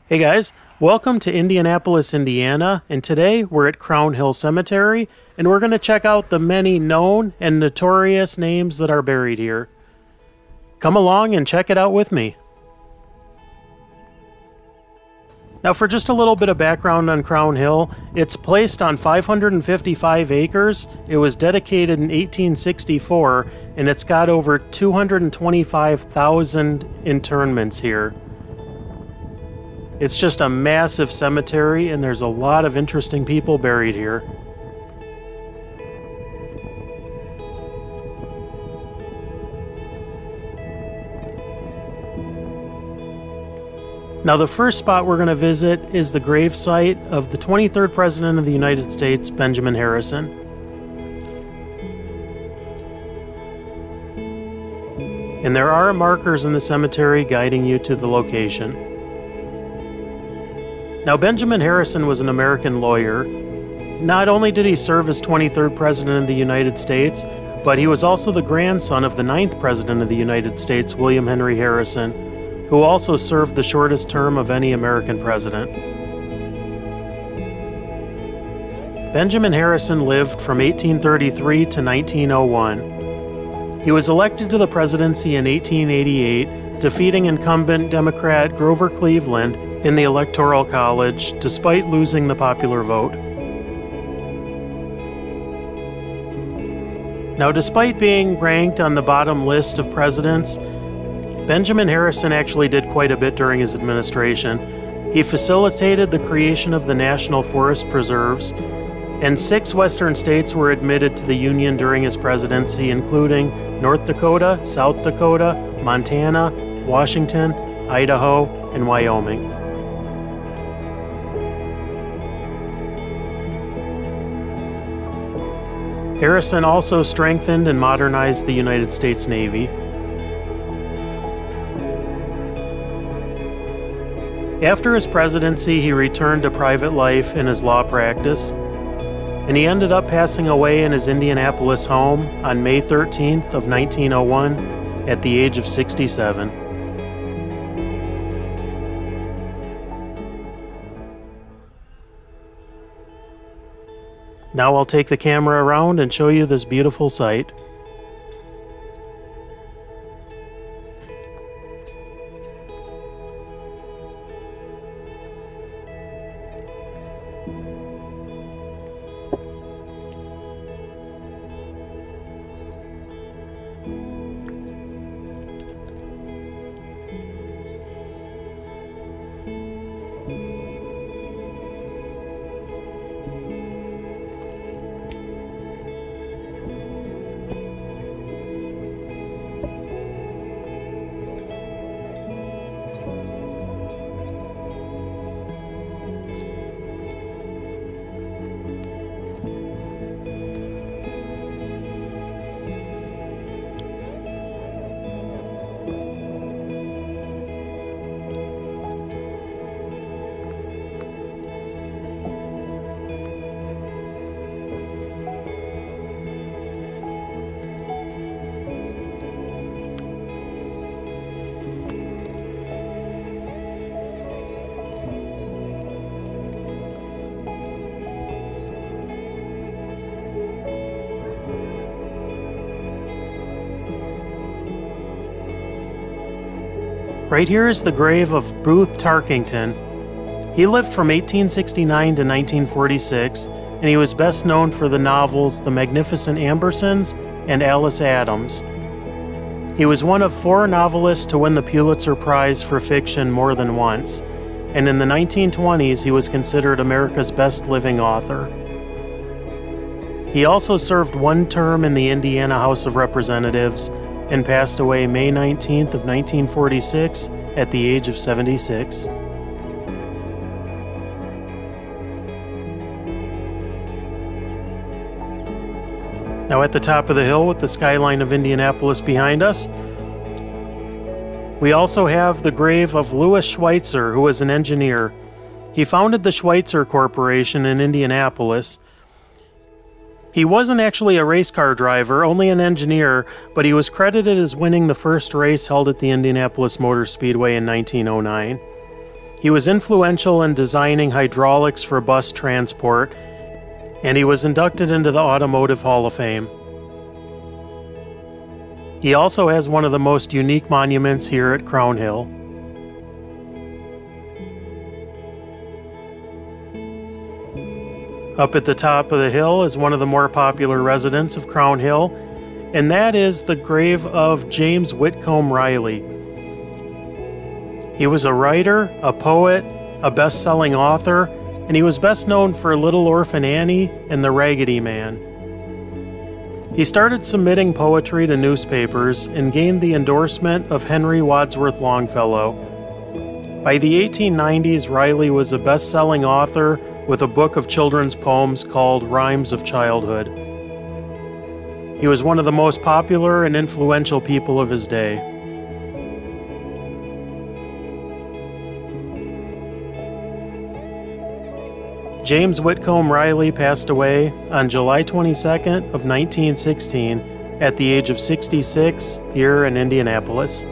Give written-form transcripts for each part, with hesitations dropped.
Hey guys, welcome to Indianapolis, Indiana, and today we're at Crown Hill Cemetery, and we're going to check out the many known and notorious names that are buried here. Come along and check it out with me. Now for just a little bit of background on Crown Hill, it's placed on 555 acres, it was dedicated in 1864, and it's got over 225,000 internments here. It's just a massive cemetery, and there's a lot of interesting people buried here. Now the first spot we're going to visit is the grave site of the 23rd President of the United States, Benjamin Harrison. And there are markers in the cemetery guiding you to the location. Now, Benjamin Harrison was an American lawyer. Not only did he serve as 23rd President of the United States, but he was also the grandson of the 9th President of the United States, William Henry Harrison, who also served the shortest term of any American president. Benjamin Harrison lived from 1833 to 1901. He was elected to the presidency in 1888, defeating incumbent Democrat Grover Cleveland in the Electoral College, despite losing the popular vote. Now, despite being ranked on the bottom list of presidents, Benjamin Harrison actually did quite a bit during his administration. He facilitated the creation of the National Forest Preserves, and 6 western states were admitted to the Union during his presidency, including North Dakota, South Dakota, Montana, Washington, Idaho, and Wyoming. Harrison also strengthened and modernized the United States Navy. After his presidency, he returned to private life and his law practice, and he ended up passing away in his Indianapolis home on May 13th of 1901 at the age of 67. Now I'll take the camera around and show you this beautiful site. Right here is the grave of Booth Tarkington. He lived from 1869 to 1946, and he was best known for the novels The Magnificent Ambersons and Alice Adams. He was one of 4 novelists to win the Pulitzer Prize for fiction more than once, and in the 1920s he was considered America's best living author. He also served 1 term in the Indiana House of Representatives and passed away May 19th of 1946 at the age of 76. Now at the top of the hill with the skyline of Indianapolis behind us, we also have the grave of Louis Schwitzer, who was an engineer. He founded the Schwitzer Corporation in Indianapolis. He wasn't actually a race car driver, only an engineer, but he was credited as winning the first race held at the Indianapolis Motor Speedway in 1909. He was influential in designing hydraulics for bus transport, and he was inducted into the Automotive Hall of Fame. He also has one of the most unique monuments here at Crown Hill. Up at the top of the hill is one of the more popular residents of Crown Hill, and that is the grave of James Whitcomb Riley. He was a writer, a poet, a best-selling author, and he was best known for Little Orphan Annie and The Raggedy Man. He started submitting poetry to newspapers and gained the endorsement of Henry Wadsworth Longfellow. By the 1890s, Riley was a best-selling author with a book of children's poems called Rhymes of Childhood. He was one of the most popular and influential people of his day. James Whitcomb Riley passed away on July 22nd of 1916 at the age of 66 here in Indianapolis.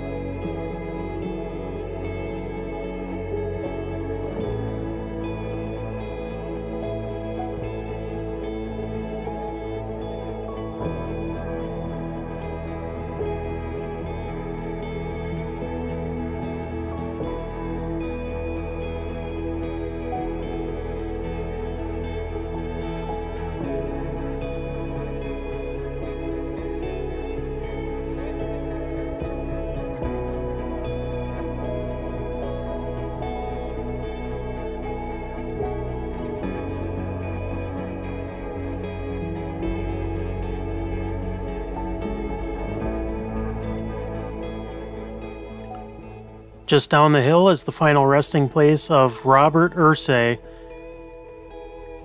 Just down the hill is the final resting place of Robert Irsay.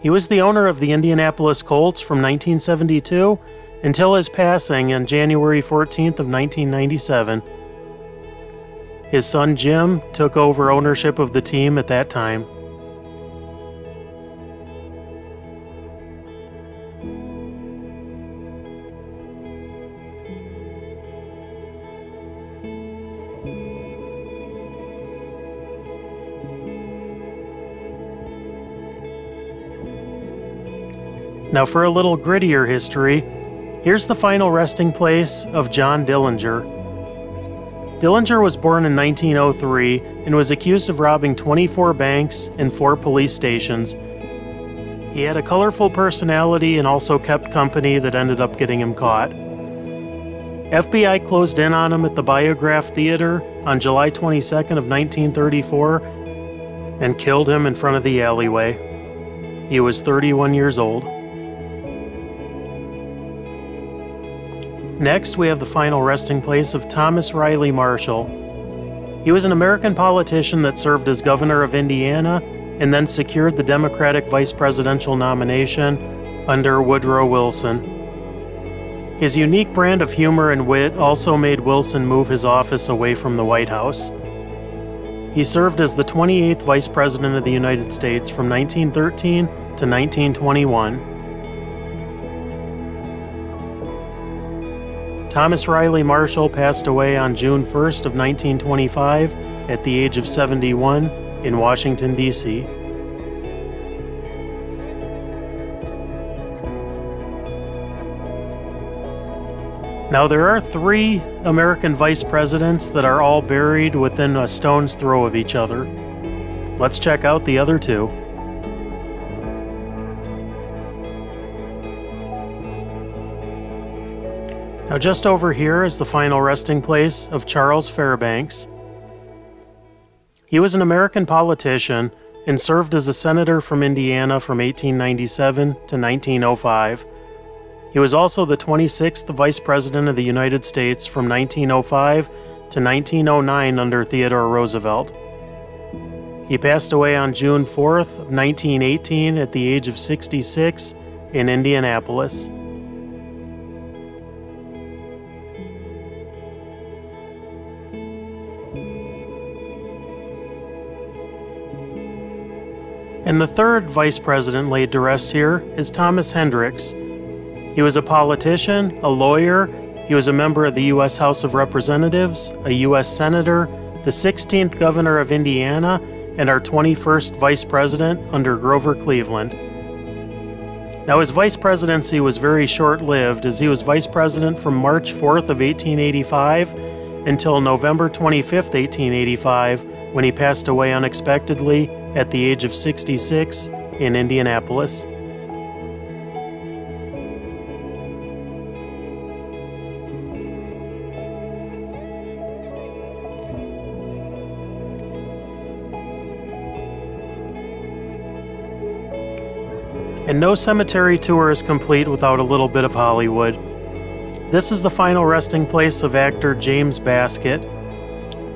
He was the owner of the Indianapolis Colts from 1972 until his passing on January 14th of 1997. His son Jim took over ownership of the team at that time. Now for a little grittier history, here's the final resting place of John Dillinger. Dillinger was born in 1903 and was accused of robbing 24 banks and 4 police stations. He had a colorful personality and also kept company that ended up getting him caught. FBI closed in on him at the Biograph Theater on July 22nd of 1934 and killed him in front of the alleyway. He was 31 years old. Next, we have the final resting place of Thomas Riley Marshall. He was an American politician that served as governor of Indiana and then secured the Democratic vice presidential nomination under Woodrow Wilson. His unique brand of humor and wit also made Wilson move his office away from the White House. He served as the 28th Vice President of the United States from 1913 to 1921. Thomas Riley Marshall passed away on June 1st of 1925 at the age of 71 in Washington, D.C. Now there are 3 American vice presidents that are all buried within a stone's throw of each other. Let's check out the other 2. Now just over here is the final resting place of Charles Fairbanks. He was an American politician and served as a senator from Indiana from 1897 to 1905. He was also the 26th Vice President of the United States from 1905 to 1909 under Theodore Roosevelt. He passed away on June 4th of 1918 at the age of 66 in Indianapolis. And the 3rd vice president laid to rest here is Thomas Hendricks. He was a politician, a lawyer, he was a member of the U.S. House of Representatives, a U.S. Senator, the 16th governor of Indiana, and our 21st vice president under Grover Cleveland. Now, his vice presidency was very short-lived, as he was vice president from March 4th of 1885 until November 25th, 1885, when he passed away unexpectedly at the age of 66 in Indianapolis. And no cemetery tour is complete without a little bit of Hollywood. This is the final resting place of actor James Baskett.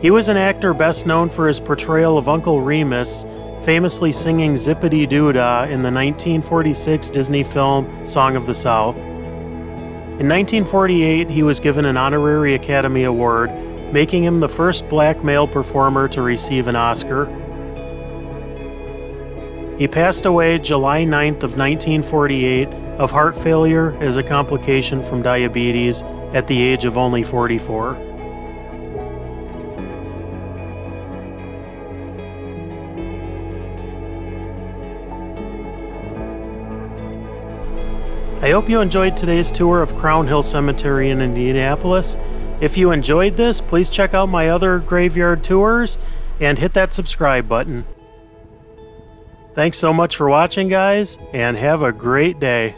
He was an actor best known for his portrayal of Uncle Remus, famously singing Zippity Doo Dah in the 1946 Disney film Song of the South. In 1948, he was given an honorary Academy Award, making him the first black male performer to receive an Oscar. He passed away July 9th of 1948 of heart failure as a complication from diabetes at the age of only 44. I hope you enjoyed today's tour of Crown Hill Cemetery in Indianapolis. If you enjoyed this, please check out my other graveyard tours and hit that subscribe button. Thanks so much for watching, guys, and have a great day.